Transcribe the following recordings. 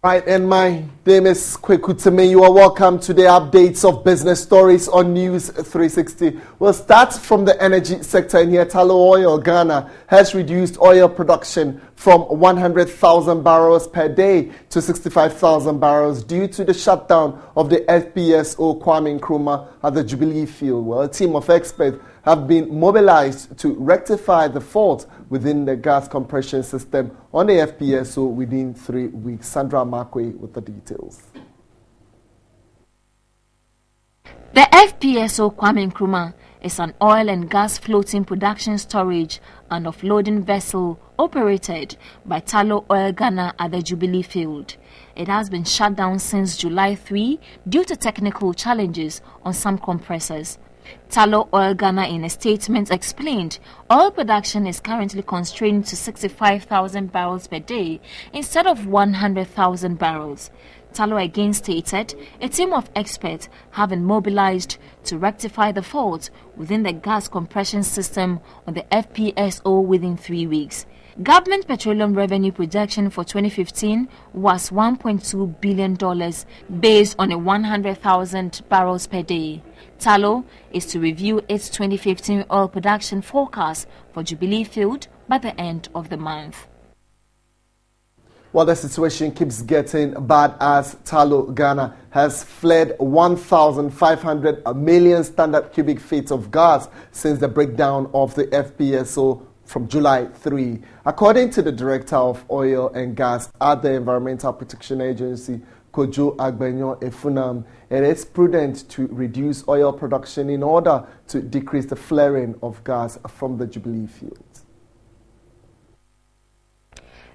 Right, and my name is Kwekuteme. You are welcome to the updates of business stories on News 360. We'll start from the energy sector in here. Tullow Oil Ghana has reduced oil production from 100,000 barrels per day to 65,000 barrels due to the shutdown of the FPSO Kwame Nkrumah at the Jubilee field. Well, a team of experts have been mobilized to rectify the fault within the gas compression system on the FPSO within 3 weeks. Sandra Markwe with the details. The FPSO Kwame Nkrumah is an oil and gas floating production storage and offloading vessel operated by Tullow Oil Ghana at the Jubilee field. It has been shut down since July 3 due to technical challenges on some compressors. Tullow Oil Ghana in a statement explained oil production is currently constrained to 65,000 barrels per day instead of 100,000 barrels. Tullow again stated a team of experts have been mobilized to rectify the fault within the gas compression system on the FPSO within 3 weeks. Government petroleum revenue projection for 2015 was $1.2 billion based on a 100,000 barrels per day. Tullow is to review its 2015 oil production forecast for Jubilee field by the end of the month. Well, the situation keeps getting bad as Tullow Ghana has fled 1,500 million standard cubic feet of gas since the breakdown of the FPSO from July 3. According to the Director of Oil and Gas at the Environmental Protection Agency, Kojo Agbenyo Efunam, it is prudent to reduce oil production in order to decrease the flaring of gas from the Jubilee fields.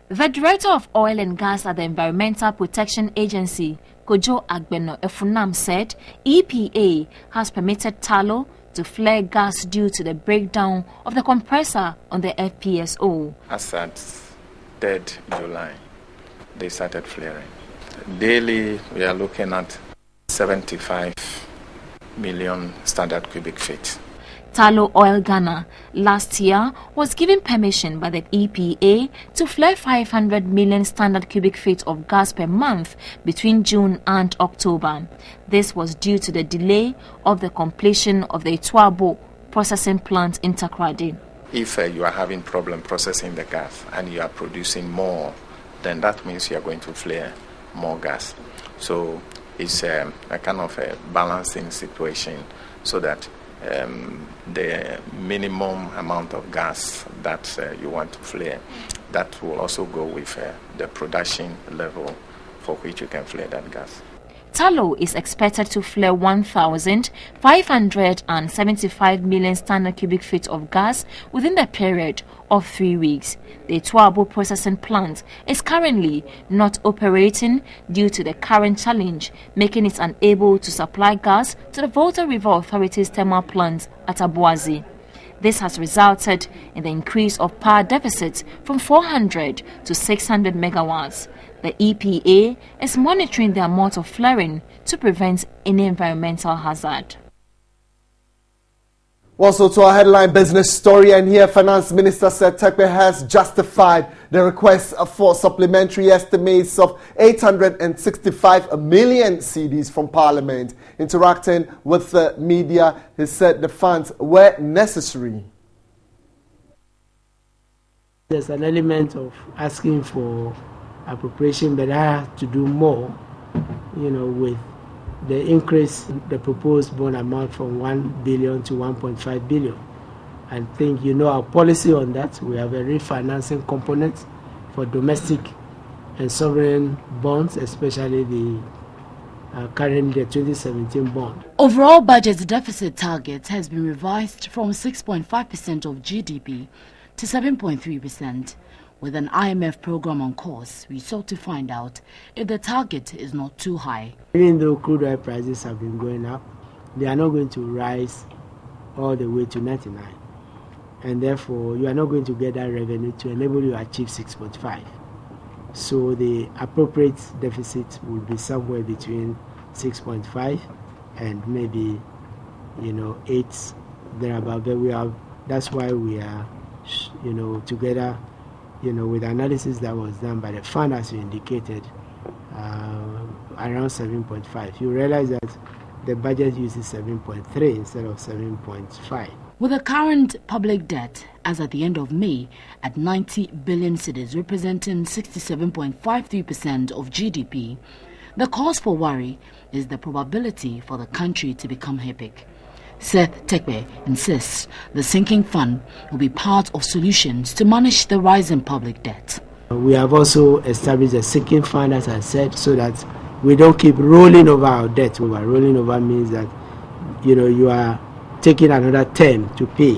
The Director of Oil and Gas at the Environmental Protection Agency, Kojo Agbenyo Efunam, said EPA has permitted Tullow to flare gas due to the breakdown of the compressor on the FPSO. As at 3rd July, they started flaring. Daily, we are looking at 75 million standard cubic feet. Tullow Oil Ghana last year was given permission by the EPA to flare 500 million standard cubic feet of gas per month between June and October. This was due to the delay of the completion of the Ituabo processing plant in Takoradi. If you are having problem processing the gas and you are producing more, then that means you are going to flare more gas. So it's a kind of a balancing situation so that the minimum amount of gas that you want to flare, that will also go with the production level for which you can flare that gas. Tullow is expected to flare 1,575 million standard cubic feet of gas within the period of 3 weeks. The Ituabo processing plant is currently not operating due to the current challenge, making it unable to supply gas to the Volta River Authority's thermal plant at Abuazi. This has resulted in the increase of power deficit from 400 to 600 megawatts. The EPA is monitoring the amount of flaring to prevent any environmental hazard. Also to our headline business story, and here Finance Minister said Tekpe has justified the request for supplementary estimates of 865 million cedis from Parliament. Interacting with the media, he said the funds were necessary. There's an element of asking for appropriation, but I have to do more, with the increase in the proposed bond amount from 1 billion to 1.5 billion. I think our policy on that. We have a refinancing component for domestic and sovereign bonds, especially the currently the 2017 bond. Overall budget deficit target has been revised from 6.5% of GDP to 7.3%. With an IMF program on course, we sought to find out if the target is not too high. Even though crude oil prices have been going up, they are not going to rise all the way to 99. And therefore, you are not going to get that revenue to enable you to achieve 6.5. So the appropriate deficit would be somewhere between 6.5 and maybe, 8 thereabout. But that's why we are, together, with analysis that was done by the fund, as you indicated, around 7.5. You realize that the budget uses 7.3 instead of 7.5. With the current public debt, as at the end of May, at 90 billion cedis, representing 67.53% of GDP, the cause for worry is the probability for the country to become HIPIC. Seth Tekbe insists the sinking fund will be part of solutions to manage the rise in public debt. We have also established a sinking fund, as I said, so that we don't keep rolling over our debt. Rolling over means that you are taking another term to pay.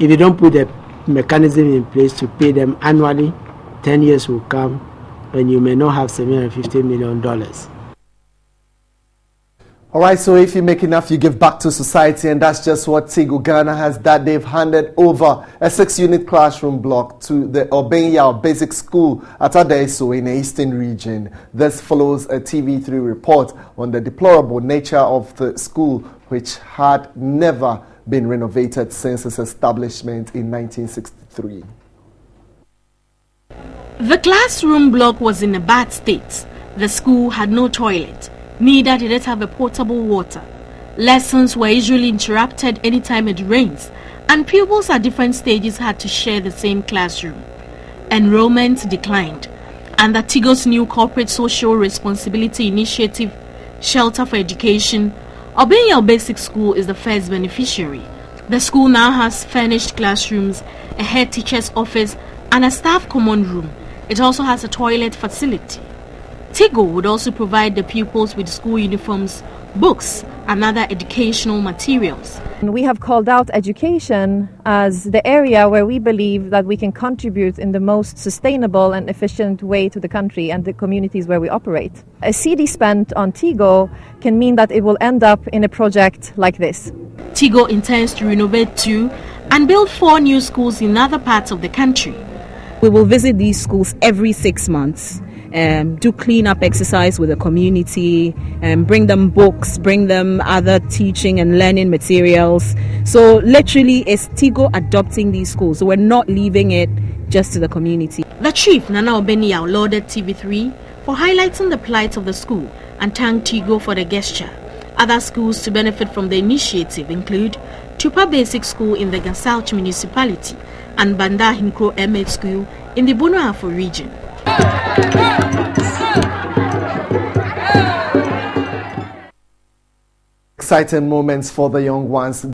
If you don't put a mechanism in place to pay them annually, 10 years will come and you may not have $750 million. All right, so if you make enough, you give back to society, and that's just what Tigo Ghana has done. They've handed over a 6-unit classroom block to the Obenya Basic School at Adeso in the Eastern Region. This follows a TV3 report on the deplorable nature of the school, which had never been renovated since its establishment in 1963. The classroom block was in a bad state. The school had no toilet. Neither did it have a potable water. Lessons were usually interrupted anytime it rains, and pupils at different stages had to share the same classroom. Enrollment declined, and the Tigo's new corporate social responsibility initiative, Shelter for Education, Obenya Basic School is the first beneficiary. The school now has furnished classrooms, a head teacher's office, and a staff common room. It also has a toilet facility. Tigo would also provide the pupils with school uniforms, books, and other educational materials. We have called out education as the area where we believe that we can contribute in the most sustainable and efficient way to the country and the communities where we operate. A CD spent on Tigo can mean that it will end up in a project like this. Tigo intends to renovate 2 and build 4 new schools in other parts of the country. We will visit these schools every 6 months. Do clean-up exercise with the community, bring them books, bring them other teaching and learning materials. So literally it's Tigo adopting these schools. So we're not leaving it just to the community. The chief, Nana Obenya, lauded TV3 for highlighting the plight of the school and thanked Tigo for the gesture. Other schools to benefit from the initiative include Tupa Basic School in the Gasauch municipality and Banda Hinkro MH School in the Bonoafo region. Exciting moments for the young ones.